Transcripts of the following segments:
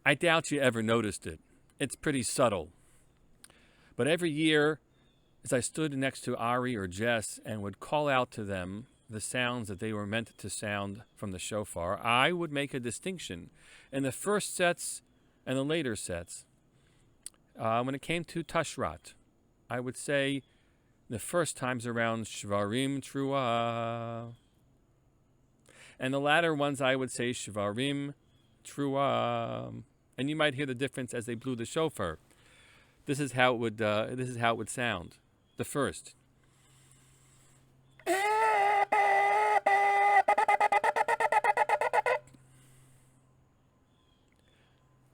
I doubt you ever noticed it. It's pretty subtle. But every year, as I stood next to Ari or Jess and would call out to them the sounds that they were meant to sound from the shofar, I would make a distinction in the first sets and the later sets. When it came to Tashrat, I would say the first times around Shvarim Trua. And the latter ones I would say Shvarim Trua. And you might hear the difference as they blew the shofar. This is how it would sound. The first.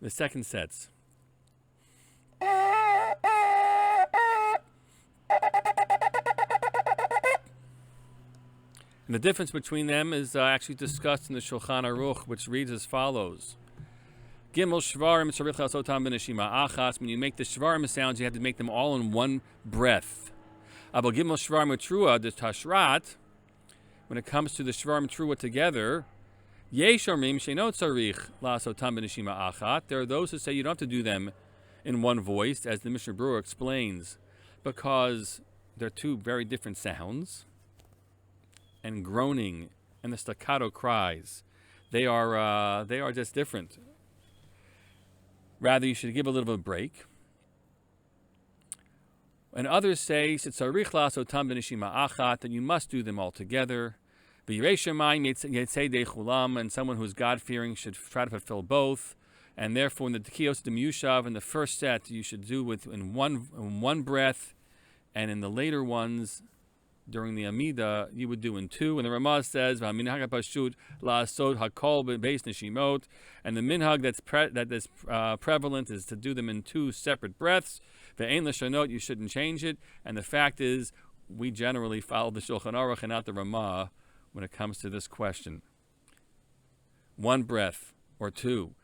The second sets. And the difference between them is actually discussed in the Shulchan Aruch, which reads as follows. Gimel shvarim tzarich lasotam b'neshima achas. When you make the shvarim sounds, you have to make them all in one breath. Abel gimel shvarim trua, the tashrat, when it comes to the shvarim trua together, yesh omrim she'no tzarich lasotam b'neshima achat. There are those who say you don't have to do them in one voice, as the Mishnah Berurah explains, because they're two very different sounds. And groaning and the staccato cries, they are just different. Rather, you should give a little bit of break. And others say that you must do them all together. And someone who is God-fearing should try to fulfill both. And therefore, in the Tekiyos de Miyushav, in the first set, you should do in one breath, and in the later ones, during the Amida, you would do in two. And the Ramaz says, and the minhag that's prevalent is to do them in two separate breaths. You shouldn't change it. And the fact is, we generally follow the Shulchan Aruch and not the Ramah when it comes to this question. One breath or two.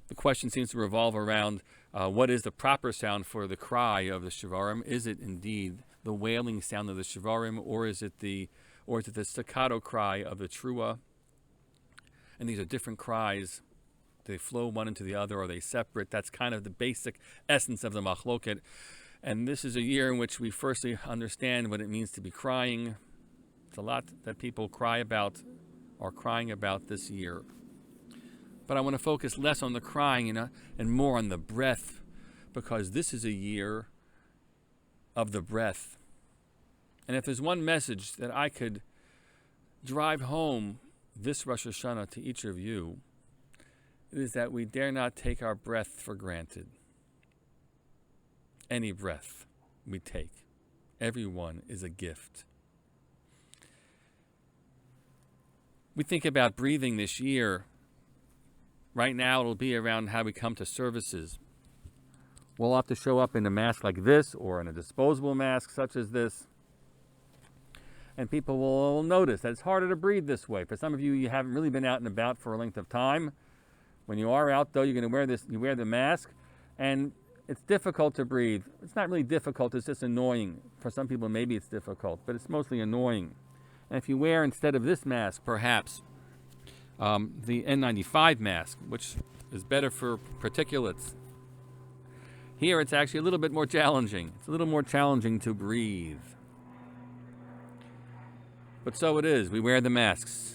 The question seems to revolve around what is the proper sound for the cry of the Shvarim. Is it indeed the wailing sound of the Shvarim, or is it the staccato cry of the Trua? And these are different cries. Do they flow one into the other, or are they separate? That's kind of the basic essence of the Machloket. And this is a year in which we firstly understand what it means to be crying. It's a lot that people are crying about this year. But I want to focus less on the crying and more on the breath, because this is a year of the breath. And if there's one message that I could drive home this Rosh Hashanah to each of you, it is that we dare not take our breath for granted. Any breath we take, every one is a gift. We think about breathing this year. Right now it'll be around how we come to services. We'll have to show up in a mask like this or in a disposable mask such as this. And people will notice that it's harder to breathe this way. For some of you, you haven't really been out and about for a length of time. When you are out, though, you're going to wear this. You wear the mask, and it's difficult to breathe. It's not really difficult. It's just annoying. For some people, maybe it's difficult, but it's mostly annoying. And if you wear, instead of this mask, perhaps the N95 mask, which is better for particulates, here it's actually a little bit more challenging. It's a little more challenging to breathe. But so it is. We wear the masks.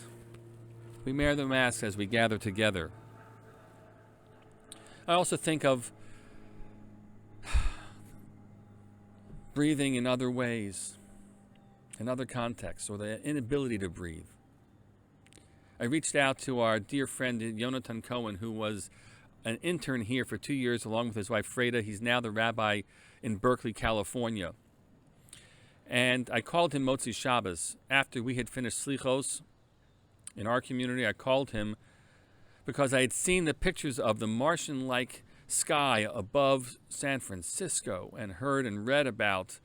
We wear the masks as we gather together. I also think of breathing in other ways, in other contexts, or the inability to breathe. I reached out to our dear friend Yonatan Cohen, who was an intern here for 2 years along with his wife Freda. He's now the rabbi in Berkeley, California. And I called him Motzi Shabbos after we had finished Slichos in our community. I called him because I had seen the pictures of the Martian-like sky above San Francisco and heard and read about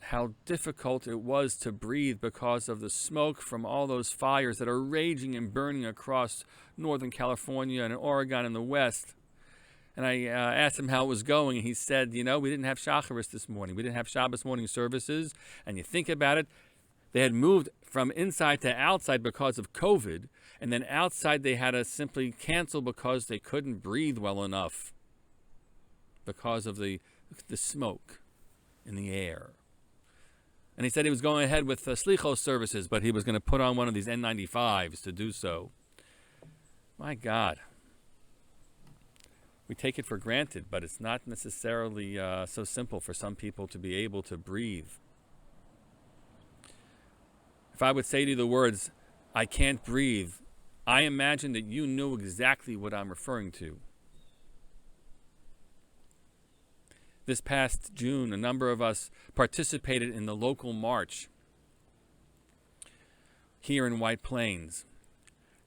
how difficult it was to breathe because of the smoke from all those fires that are raging and burning across Northern California and Oregon in the west. And I asked him how it was going, and he said, we didn't have Shacharis this morning. We didn't have Shabbos morning services. And you think about it, they had moved from inside to outside because of COVID, and then outside they had to simply cancel because they couldn't breathe well enough because of the smoke in the air. And he said he was going ahead with slichos services, but he was going to put on one of these N95s to do so. My God. We take it for granted, but it's not necessarily so simple for some people to be able to breathe. If I would say to you the words, I can't breathe, I imagine that you knew exactly what I'm referring to. This past June, a number of us participated in the local march here in White Plains.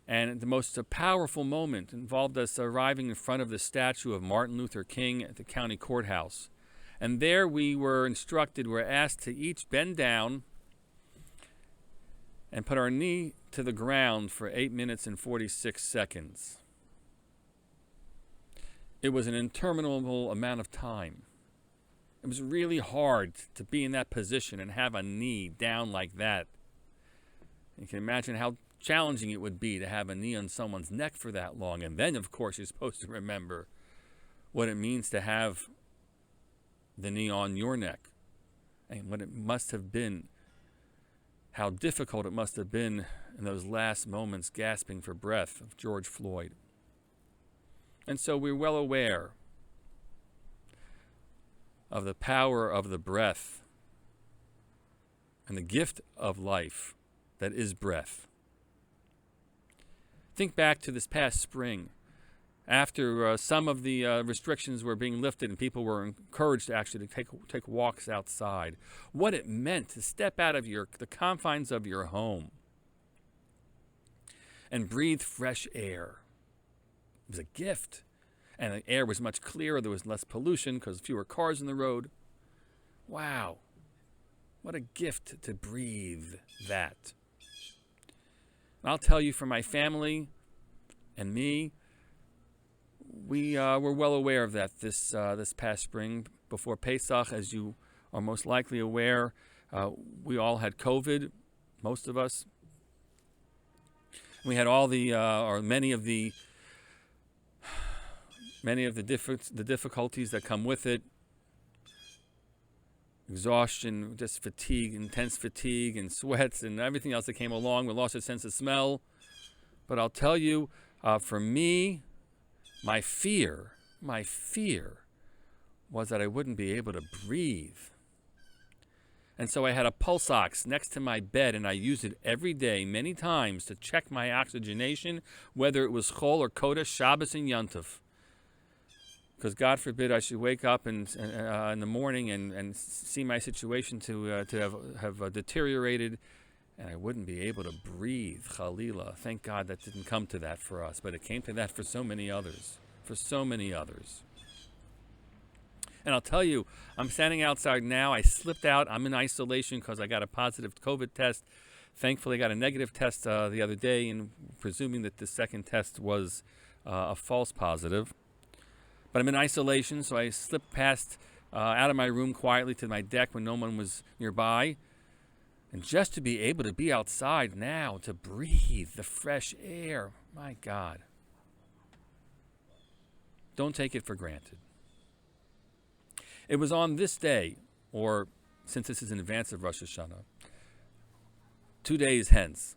And the most powerful moment involved us arriving in front of the statue of Martin Luther King at the county courthouse. And there we were asked to each bend down and put our knee to the ground for 8 minutes and 46 seconds. It was an interminable amount of time. It was really hard to be in that position and have a knee down like that. You can imagine how challenging it would be to have a knee on someone's neck for that long. And then, of course, you're supposed to remember what it means to have the knee on your neck and what it must have been, how difficult it must have been in those last moments gasping for breath of George Floyd. And so we're well aware of the power of the breath and the gift of life that is breath. Think back to this past spring, after some of the restrictions were being lifted and people were encouraged to actually take walks outside. What it meant to step out of the confines of your home and breathe fresh air. It was a gift. And the air was much clearer. There was less pollution because fewer cars on the road. Wow. What a gift to breathe that. And I'll tell you, for my family and me, we were well aware of that this past spring. Before Pesach, as you are most likely aware, we all had COVID, most of us. We had all many of the difficulties that come with it. Exhaustion, just fatigue, intense fatigue and sweats and everything else that came along. We lost a sense of smell. But I'll tell you, for me, my fear was that I wouldn't be able to breathe. And so I had a pulse ox next to my bed, and I used it every day, many times, to check my oxygenation, whether it was Chol or Kodesh, Shabbos and Yontif. Because God forbid I should wake up in the morning and see my situation to have deteriorated, and I wouldn't be able to breathe. Chalila. Thank God that didn't come to that for us, but it came to that for so many others. And I'll tell you, I'm standing outside now. I slipped out. I'm in isolation because I got a positive COVID test. Thankfully, I got a negative test the other day, and presuming that the second test was a false positive. But I'm in isolation, so I slipped out of my room quietly to my deck when no one was nearby. And just to be able to be outside now, to breathe the fresh air, my God. Don't take it for granted. It was on this day, or since this is in advance of Rosh Hashanah, 2 days hence,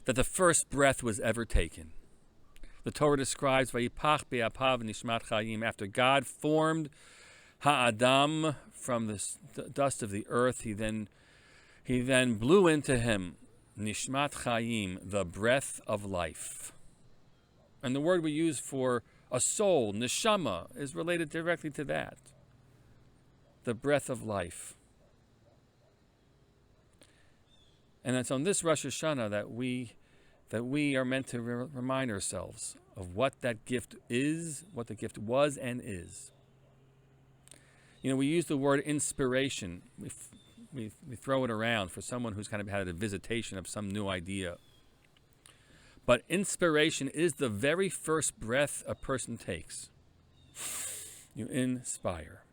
that the first breath was ever taken. The Torah describes Vayipach be'apav nishmat chayim. After God formed Ha'adam from the dust of the earth, he then blew into him nishmat chayim, the breath of life. And the word we use for a soul, neshama, is related directly to that. The breath of life. And it's on this Rosh Hashanah that we are meant to remind ourselves of what that gift is, what the gift was and is. You know, we use the word inspiration. We throw it around for someone who's kind of had a visitation of some new idea. But inspiration is the very first breath a person takes. You inspire.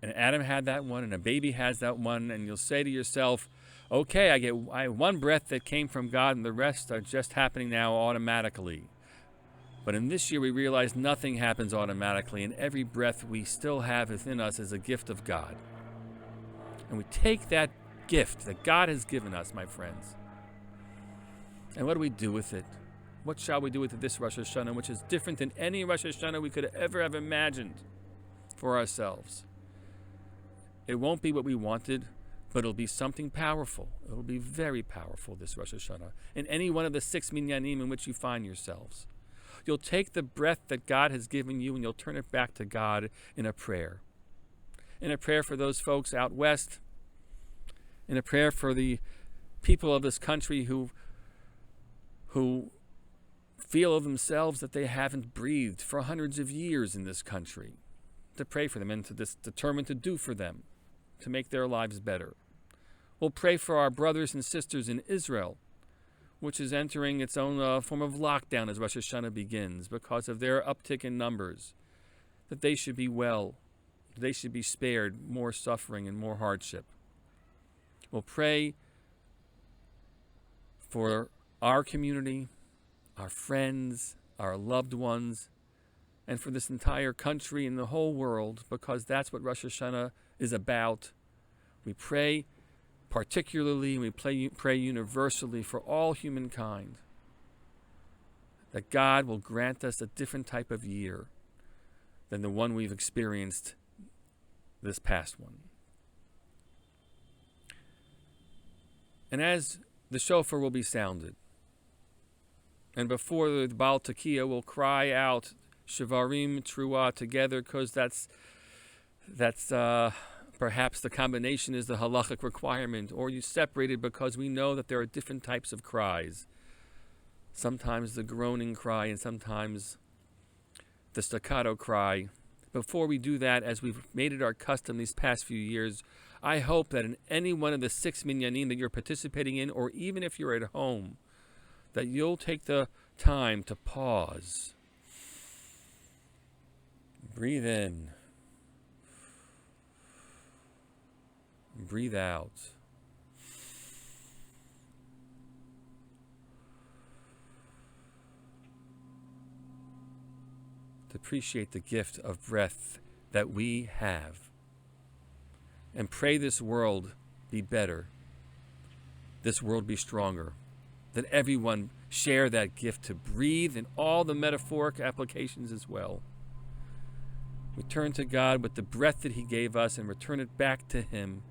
And Adam had that one, and a baby has that one, and you'll say to yourself, okay, I have one breath that came from God, and the rest are just happening now automatically. But in this year, we realize nothing happens automatically, and every breath we still have within us is a gift of God. And we take that gift that God has given us, my friends, and what do we do with it? What shall we do with this Rosh Hashanah, which is different than any Rosh Hashanah we could ever have imagined for ourselves? It won't be what we wanted, but it'll be something powerful. It'll be very powerful, this Rosh Hashanah, in any one of the 6 minyanim in which you find yourselves. You'll take the breath that God has given you and you'll turn it back to God in a prayer. In a prayer for those folks out west, in a prayer for the people of this country who feel of themselves that they haven't breathed for hundreds of years in this country, to pray for them and to determine to do for them, to make their lives better. We'll pray for our brothers and sisters in Israel, which is entering its own form of lockdown as Rosh Hashanah begins because of their uptick in numbers, that they should be well, they should be spared more suffering and more hardship. We'll pray for our community, our friends, our loved ones, and for this entire country and the whole world, because that's what Rosh Hashanah is about. We pray particularly, we pray universally for all humankind, that God will grant us a different type of year than the one we've experienced this past one. And as the shofar will be sounded, and before the Baal Tekiah will cry out Shivarim Truah together, because that's perhaps the combination is the halachic requirement, or you separate it because we know that there are different types of cries. Sometimes the groaning cry and sometimes the staccato cry. Before we do that, as we've made it our custom these past few years, I hope that in any one of the 6 minyanim that you're participating in, or even if you're at home, that you'll take the time to pause. Breathe in. Breathe out. To appreciate the gift of breath that we have. And pray this world be better. This world be stronger. That everyone share that gift to breathe in all the metaphoric applications as well. We turn to God with the breath that He gave us and return it back to Him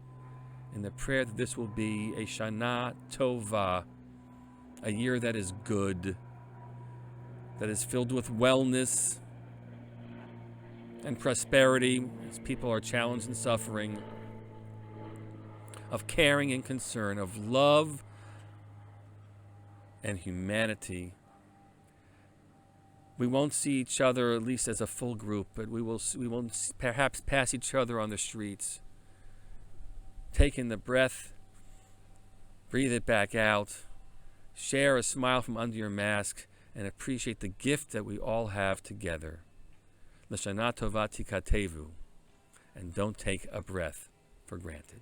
in the prayer that this will be a Shana Tova, a year that is good, that is filled with wellness and prosperity as people are challenged and suffering, of caring and concern, of love and humanity. We won't see each other, at least as a full group, but we will perhaps pass each other on the streets. Take in the breath, breathe it back out, share a smile from under your mask, and appreciate the gift that we all have together. L'shana tova tikatevu, and don't take a breath for granted.